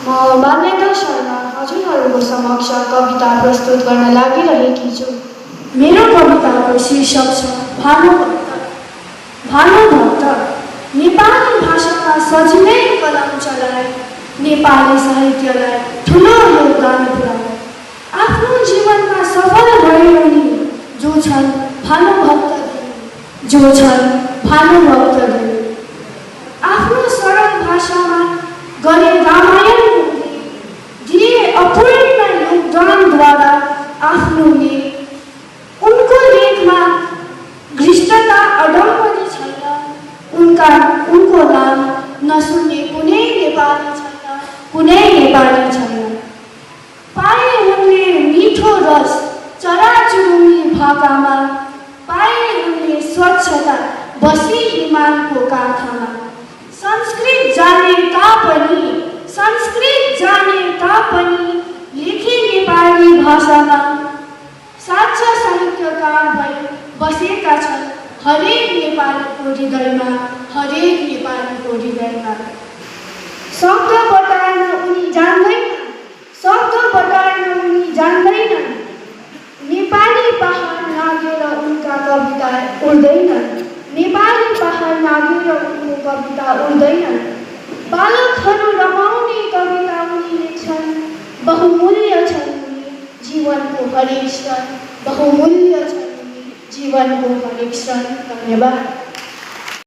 म मान्यता शर्मा हजुरहरूको समक्ष कविता प्रस्तुत गर्न लागिरहेकी छु। मेरो कविताको शीर्षक छ भानुभक्त। भानुभक्त नेपाली भाषामा सजिलै कलम चलाए, नेपाली साहित्यलाई ठुलो योगदान पुर्याए। आफ्नो जीवनमा सफल भए उनी जो छन् भानुभक्त देवी, जो छन् भानुभक्त देवी। आफ्नो सरल भाषामा गरे रामायण दिए अपूर्ण योगदानद्वारा आफ्नोले उनको लेखमा घृष्टता अडम्बरी छैन। उनको नाम नसुन्ने कुनै नेपाली छैन, कुनै नेपाली छैन। पाए उनले मिठो रस चराचुरुङ्गी भाकामा, पाए उनले स्वच्छता बसी हिमालको काखमा। संस्कृत जाने तापनि लेखे नेपाली भाषामा। साँच्चा साहित्यकार भई बसेका छन् हरेक नेपालीको हृदयमा, हरेक नेपालीको हृदयमा। शब्द बटार्न उनी जान्दैनन्, नेपाली पहाड नागेर उनका कविता उड्दैनन्, नेपाली पहाड नागेर उनको कविता उड्दैनन्। बालकहरू रमाउने कविता उनी लेख्छन्, बहुमूल्य छन् उनी जीवनको हरेक क्षण, बहुमूल्य छन् उनी जीवनको हरेक क्षण। धन्यवाद।